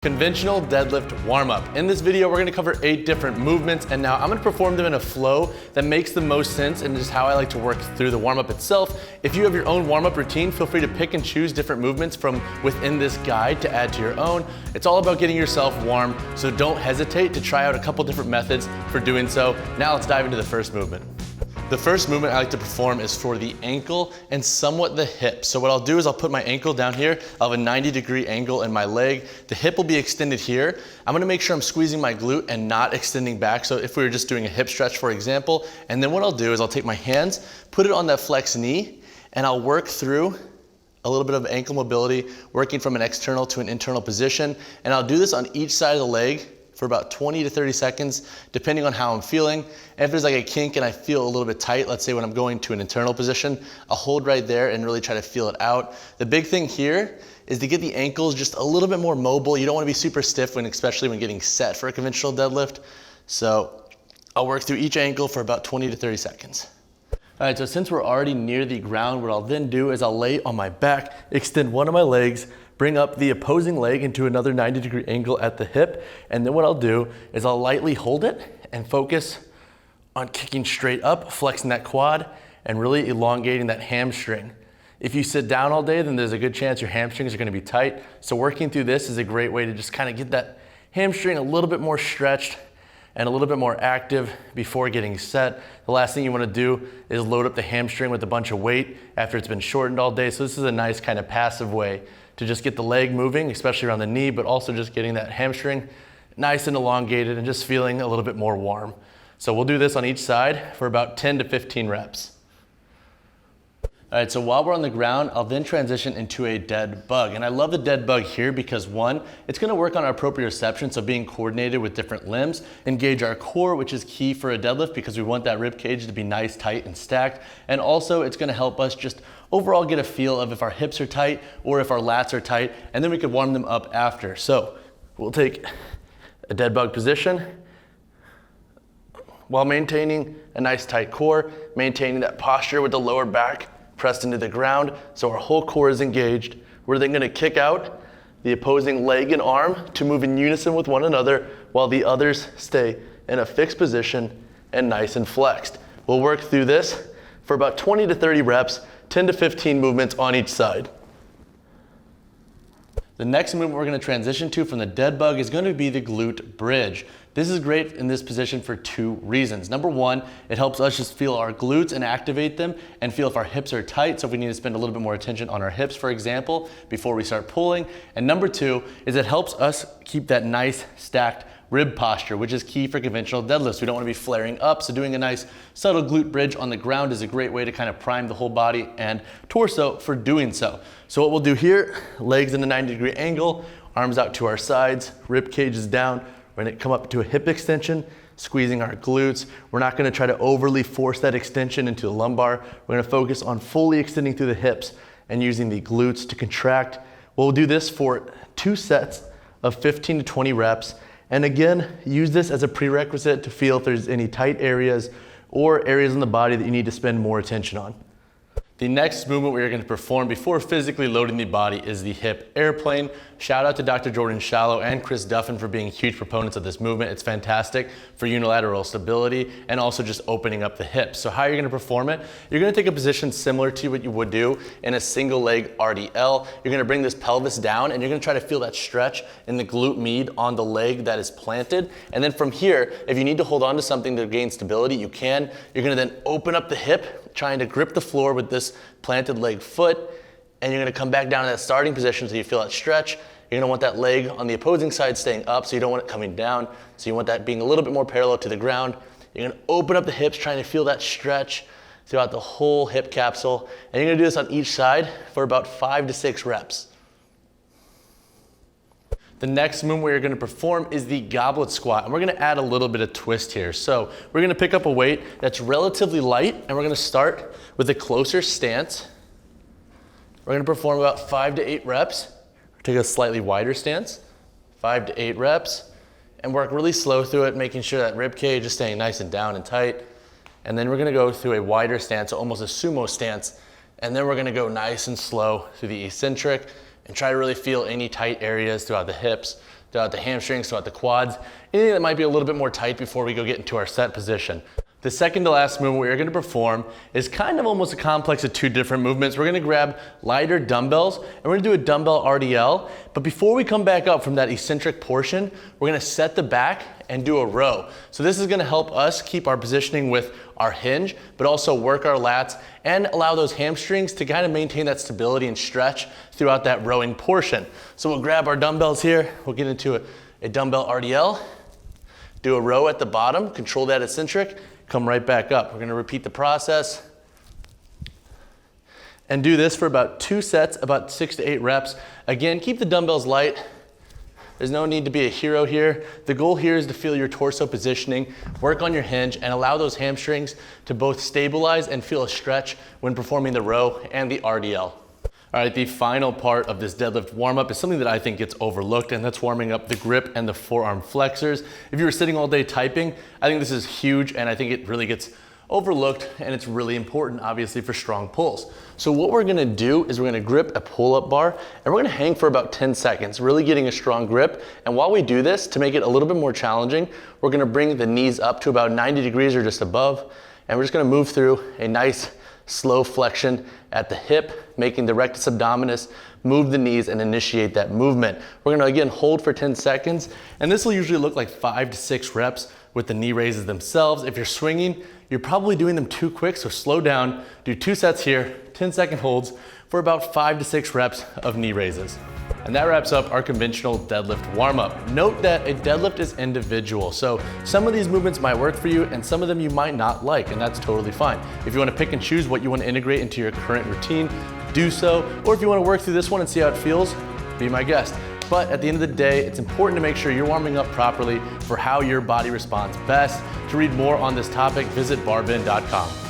Conventional deadlift warm-up. In this video, we're gonna cover 8 different movements, and now I'm gonna perform them in a flow that makes the most sense and just how I like to work through the warm-up itself. If you have your own warm-up routine, feel free to pick and choose different movements from within this guide to add to your own. It's all about getting yourself warm, so don't hesitate to try out a couple different methods for doing so. Now let's dive into the first movement. The first movement I like to perform is for the ankle and somewhat the hip. So what I'll do is I'll put my ankle down here. I'll have a 90-degree angle in my leg. The hip will be extended here. I'm gonna make sure I'm squeezing my glute and not extending back. So if we were just doing a hip stretch, for example, and then what I'll do is I'll take my hands, put it on that flexed knee, and I'll work through a little bit of ankle mobility, working from an external to an internal position. And I'll do this on each side of the leg for about 20 to 30 seconds, depending on how I'm feeling. And if there's like a kink and I feel a little bit tight, let's say when I'm going to an internal position, I'll hold right there and really try to feel it out. The big thing here is to get the ankles just a little bit more mobile. You don't wanna be super stiff especially when getting set for a conventional deadlift. So I'll work through each ankle for about 20 to 30 seconds. All right, so since we're already near the ground, what I'll then do is I'll lay on my back, extend one of my legs, bring up the opposing leg into another 90-degree angle at the hip, and then what I'll do is I'll lightly hold it and focus on kicking straight up, flexing that quad, and really elongating that hamstring. If you sit down all day, then there's a good chance your hamstrings are gonna be tight, so working through this is a great way to just kind of get that hamstring a little bit more stretched and a little bit more active before getting set. The last thing you wanna do is load up the hamstring with a bunch of weight after it's been shortened all day, so this is a nice kind of passive way to just get the leg moving, especially around the knee, but also just getting that hamstring nice and elongated and just feeling a little bit more warm. So we'll do this on each side for about 10 to 15 reps. All right, so while we're on the ground, I'll then transition into a dead bug. And I love the dead bug here because one, it's gonna work on our proprioception, so being coordinated with different limbs, engage our core, which is key for a deadlift because we want that rib cage to be nice, tight, and stacked. And also it's gonna help us just overall get a feel of if our hips are tight or if our lats are tight, and then we could warm them up after. So we'll take a dead bug position while maintaining a nice tight core, maintaining that posture with the lower back pressed into the ground, so our whole core is engaged. We're then gonna kick out the opposing leg and arm to move in unison with one another while the others stay in a fixed position and nice and flexed. We'll work through this for about 20 to 30 reps, 10 to 15 movements on each side. The next movement we're gonna transition to from the dead bug is gonna be the glute bridge. This is great in this position for 2 reasons. Number one, it helps us just feel our glutes and activate them and feel if our hips are tight. So if we need to spend a little bit more attention on our hips, for example, before we start pulling. And number two is it helps us keep that nice stacked rib posture, which is key for conventional deadlifts. We don't want to be flaring up, so doing a nice subtle glute bridge on the ground is a great way to kind of prime the whole body and torso for doing so. So what we'll do here, legs in a 90-degree angle, arms out to our sides, rib cage is down. We're gonna come up to a hip extension, squeezing our glutes. We're not gonna try to overly force that extension into the lumbar. We're gonna focus on fully extending through the hips and using the glutes to contract. We'll do this for 2 sets of 15 to 20 reps. And again, use this as a prerequisite to feel if there's any tight areas or areas in the body that you need to spend more attention on. The next movement we are going to perform before physically loading the body is the hip airplane. Shout out to Dr. Jordan Shallow and Chris Duffin for being huge proponents of this movement. It's fantastic for unilateral stability and also just opening up the hips. So how you're going to perform it, you're going to take a position similar to what you would do in a single leg RDL. You're going to bring this pelvis down and you're going to try to feel that stretch in the glute med on the leg that is planted. And then from here, if you need to hold on to something to gain stability, you can. You're going to then open up the hip, trying to grip the floor with this planted leg foot, and you're gonna come back down to that starting position so you feel that stretch. You're gonna want that leg on the opposing side staying up, so you don't want it coming down. So you want that being a little bit more parallel to the ground. You're gonna open up the hips, trying to feel that stretch throughout the whole hip capsule. And you're gonna do this on each side for about 5 to 6 reps. The next movement we're gonna perform is the goblet squat, and we're gonna add a little bit of twist here. So we're gonna pick up a weight that's relatively light, and we're gonna start with a closer stance. We're gonna perform about 5 to 8 reps. Take a slightly wider stance, 5 to 8 reps, and work really slow through it, making sure that rib cage is staying nice and down and tight. And then we're gonna go through a wider stance, almost a sumo stance, and then we're gonna go nice and slow through the eccentric and try to really feel any tight areas throughout the hips. throughout the hamstrings, throughout the quads, anything that might be a little bit more tight before we go get into our set position. The second to last movement we're gonna perform is kind of almost a complex of two different movements. We're gonna grab lighter dumbbells and we're gonna do a dumbbell RDL. But before we come back up from that eccentric portion, we're gonna set the back and do a row. So this is gonna help us keep our positioning with our hinge, but also work our lats and allow those hamstrings to kind of maintain that stability and stretch throughout that rowing portion. So we'll grab our dumbbells here, we'll get into a dumbbell RDL, do a row at the bottom, control that eccentric, come right back up. We're gonna repeat the process and do this for about 2 sets, about 6 to 8 reps. Again, keep the dumbbells light. There's no need to be a hero here. The goal here is to feel your torso positioning, work on your hinge, and allow those hamstrings to both stabilize and feel a stretch when performing the row and the RDL. All right, the final part of this deadlift warm-up is something that I think gets overlooked, and that's warming up the grip and the forearm flexors. If you were sitting all day typing, I think this is huge, and I think it really gets overlooked, and it's really important, obviously, for strong pulls. So what we're gonna do is we're gonna grip a pull-up bar, and we're gonna hang for about 10 seconds, really getting a strong grip. And while we do this, to make it a little bit more challenging, we're gonna bring the knees up to about 90 degrees or just above, and we're just gonna move through a nice slow flexion at the hip, making the rectus abdominis, move the knees and initiate that movement. We're gonna again hold for 10 seconds, and this will usually look like 5 to 6 reps with the knee raises themselves. If you're swinging, you're probably doing them too quick, so slow down, do 2 sets here, 10-second holds for about 5 to 6 reps of knee raises. And that wraps up our conventional deadlift warm-up. Note that a deadlift is individual, so some of these movements might work for you and some of them you might not like, and that's totally fine. If you wanna pick and choose what you wanna integrate into your current routine, do so. Or if you wanna work through this one and see how it feels, be my guest. But at the end of the day, it's important to make sure you're warming up properly for how your body responds best. To read more on this topic, visit BarBend.com.